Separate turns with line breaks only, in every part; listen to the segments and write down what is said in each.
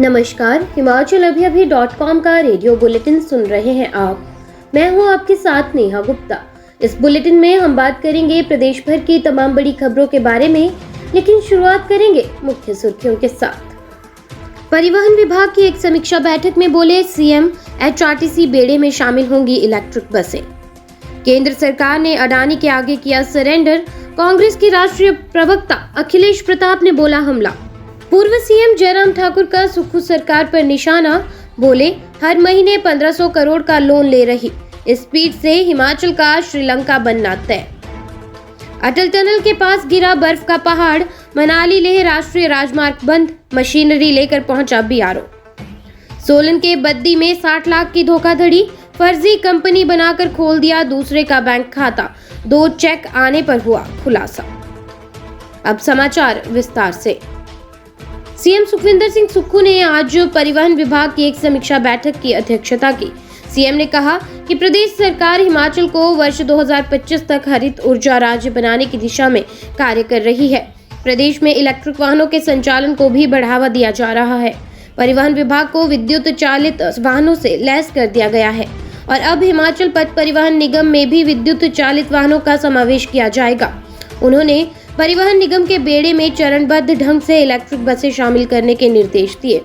नमस्कार, हिमाचल अभी.com का radio bulletin सुन रहे हैं आप। मैं हूं आपके साथ नेहा गुप्ता। इस बुलेटिन में हम बात करेंगे प्रदेश भर की तमाम बड़ी खबरों के बारे में, लेकिन शुरुआत करेंगे मुख्य सुर्खियों के साथ। परिवहन विभाग की एक समीक्षा बैठक में बोले सीएम, एचआरटीसी बेड़े में शामिल होंगी इलेक्ट्रिक बसें। केंद्र सरकार ने अडानी के आगे किया सरेंडर, कांग्रेस के राष्ट्रीय प्रवक्ता अखिलेश प्रताप ने बोला हमला। पूर्व सीएम जयराम ठाकुर का सुक्खू सरकार पर निशाना, बोले हर महीने 1500 करोड़ का लोन ले रही, इस स्पीड से हिमाचल का श्रीलंका बनना तय। अटल टनल के पास गिरा बर्फ का पहाड़, मनाली लेह राष्ट्रीय राजमार्ग बंद, मशीनरी लेकर पहुंचा बीआरओ। सोलन के बद्दी में 60 लाख की धोखाधड़ी, फर्जी कंपनी बनाकर खोल दिया दूसरे का बैंक खाता, 2 चेक आने पर हुआ खुलासा। अब समाचार विस्तार से। सीएम सुखविंदर सिंह सुक्खू ने आज परिवहन विभाग की एक समीक्षा बैठक की अध्यक्षता की। सीएम ने कहा कि प्रदेश सरकार हिमाचल को वर्ष 2025 तक हरित ऊर्जा राज्य बनाने की दिशा में कार्य कर रही है। प्रदेश में इलेक्ट्रिक वाहनों के संचालन को भी बढ़ावा दिया जा रहा है। परिवहन विभाग को विद्युत चालित वाहनों से लैस कर दिया गया है और अब हिमाचल पथ परिवहन निगम में भी विद्युत चालित वाहनों का समावेश किया जाएगा। उन्होंने परिवहन निगम के बेड़े में चरणबद्ध ढंग से इलेक्ट्रिक बसें शामिल करने के निर्देश दिए।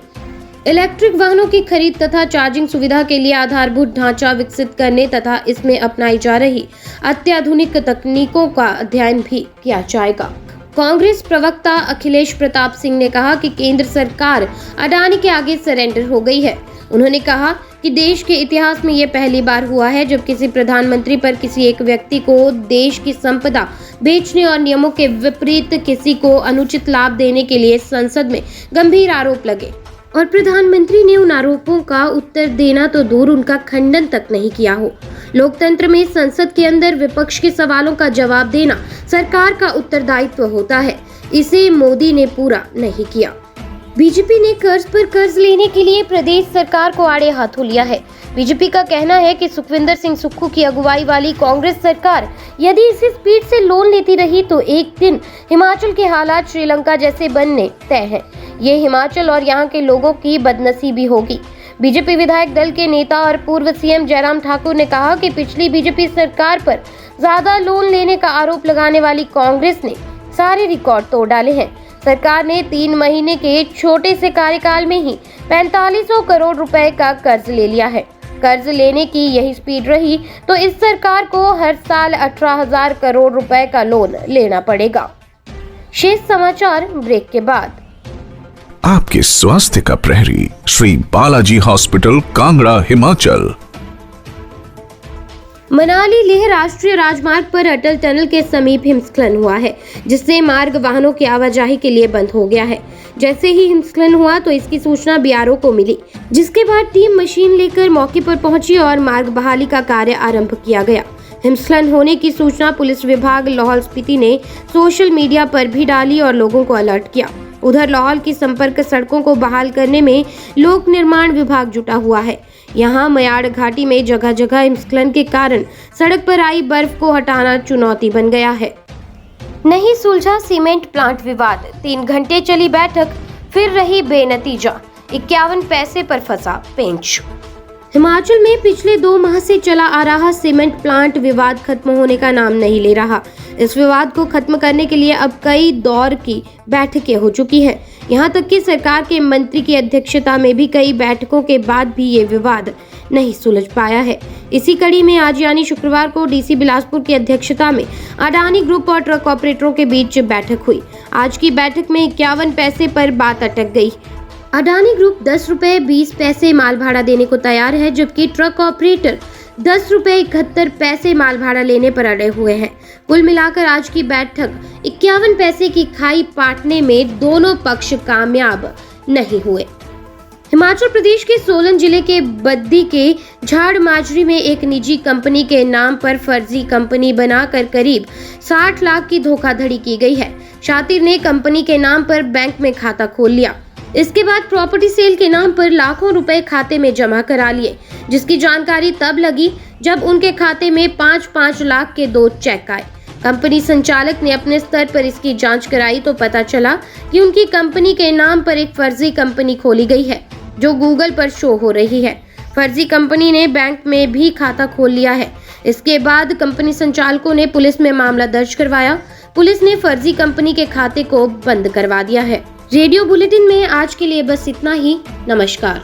इलेक्ट्रिक वाहनों की खरीद तथा चार्जिंग सुविधा के लिए आधारभूत ढांचा विकसित करने तथा इसमें अपनाई जा रही अत्याधुनिक तकनीकों का अध्ययन भी किया जाएगा। कांग्रेस प्रवक्ता अखिलेश प्रताप सिंह ने कहा कि केंद्र सरकार अडानी के आगे सरेंडर हो गई है। उन्होंने कहा कि देश के इतिहास में ये पहली बार हुआ है जब किसी प्रधानमंत्री पर किसी एक व्यक्ति को देश की संपदा बेचने और नियमों के विपरीत किसी को अनुचित लाभ देने के लिए संसद में गंभीर आरोप लगे और प्रधानमंत्री ने उन आरोपों का उत्तर देना तो दूर, उनका खंडन तक नहीं किया हो। लोकतंत्र में संसद के अंदर विपक्ष के सवालों का जवाब देना सरकार का उत्तरदायित्व होता है। इसे मोदी ने पूरा नहीं किया। बीजेपी ने कर्ज पर कर्ज लेने के लिए प्रदेश सरकार को आड़े हाथों लिया है। बीजेपी का कहना है कि सुखविंदर सिंह सुक्खू की अगुवाई वाली कांग्रेस सरकार यदि इसी स्पीड से लोन लेती रही तो एक दिन हिमाचल के हालात श्रीलंका जैसे बनने तय हैं। ये हिमाचल और यहाँ के लोगों की बदनसीबी होगी। बीजेपी विधायक दल के नेता और पूर्व सीएम जयराम ठाकुर ने कहा कि पिछली बीजेपी सरकार पर ज्यादा लोन लेने का आरोप लगाने वाली कांग्रेस ने सारे रिकॉर्ड तोड़ डाले हैं। सरकार ने 3 महीने के छोटे से कार्यकाल में ही 4500 करोड़ रुपए का कर्ज ले लिया है। कर्ज लेने की यही स्पीड रही तो इस सरकार को हर साल 18,000 करोड़ रुपए का लोन लेना पड़ेगा। शेष समाचार ब्रेक के बाद।
आपके स्वास्थ्य का प्रहरी श्री बालाजी हॉस्पिटल, कांगड़ा, हिमाचल।
मनाली लेह राष्ट्रीय राजमार्ग पर अटल टनल के समीप हिमस्खलन हुआ है, जिससे मार्ग वाहनों की आवाजाही के लिए बंद हो गया है। जैसे ही हिमस्खलन हुआ तो इसकी सूचना बीआरओ को मिली, जिसके बाद टीम मशीन लेकर मौके पर पहुंची और मार्ग बहाली का कार्य आरंभ किया गया। हिमस्खलन होने की सूचना पुलिस विभाग लाहौल स्पीति ने सोशल मीडिया पर भी डाली और लोगों को अलर्ट किया। उधर लाहौल की संपर्क सड़कों को बहाल करने में लोक निर्माण विभाग जुटा हुआ है। यहाँ मयाड़ घाटी में जगह जगह हिमस्खलन के कारण सड़क पर आई बर्फ को हटाना चुनौती बन गया है। नहीं सुलझा सीमेंट प्लांट विवाद, 3 घंटे चली बैठक फिर रही बेनतीजा, 51 पैसे पर फंसा पेंच। हिमाचल में पिछले 2 माह से चला आ रहा सीमेंट प्लांट विवाद खत्म होने का नाम नहीं ले रहा। इस विवाद को खत्म करने के लिए अब कई दौर की बैठकें हो चुकी हैं। यहाँ तक कि सरकार के मंत्री की अध्यक्षता में भी कई बैठकों के बाद भी ये विवाद नहीं सुलझ पाया है। इसी कड़ी में आज यानी शुक्रवार को डीसी बिलासपुर की अध्यक्षता में अडानी ग्रुप और ट्रक ऑपरेटरों के बीच बैठक हुई। आज की बैठक में 51 पैसे पर बात अटक गई। अडानी ग्रुप 10 रुपए 20 पैसे माल भाड़ा देने को तैयार है, जबकि ट्रक ऑपरेटर 10 रुपए 71 पैसे माल भाड़ा लेने पर अड़े हुए हैं। कुल मिलाकर आज की बैठक 51 पैसे की खाई पाटने में दोनों पक्ष कामयाब नहीं हुए। हिमाचल प्रदेश के सोलन जिले के बद्दी के झाड़ माजरी में एक निजी कंपनी के नाम पर फर्जी कंपनी बनाकर करीब 60 लाख की धोखाधड़ी की गई है। शातिर ने कंपनी के नाम पर बैंक में खाता खोल लिया। इसके बाद प्रॉपर्टी सेल के नाम पर लाखों रुपए खाते में जमा करा लिए, जिसकी जानकारी तब लगी जब उनके खाते में 5-5 लाख के 2 चेक आए। कंपनी संचालक ने अपने स्तर पर इसकी जांच कराई तो पता चला कि उनकी कंपनी के नाम पर एक फर्जी कंपनी खोली गई है जो गूगल पर शो हो रही है। फर्जी कंपनी ने बैंक में भी खाता खोल लिया है। इसके बाद कंपनी संचालकों ने पुलिस में मामला दर्ज करवाया। पुलिस ने फर्जी कंपनी के खाते को बंद करवा दिया है। रेडियो बुलेटिन में आज के लिए बस इतना ही। नमस्कार।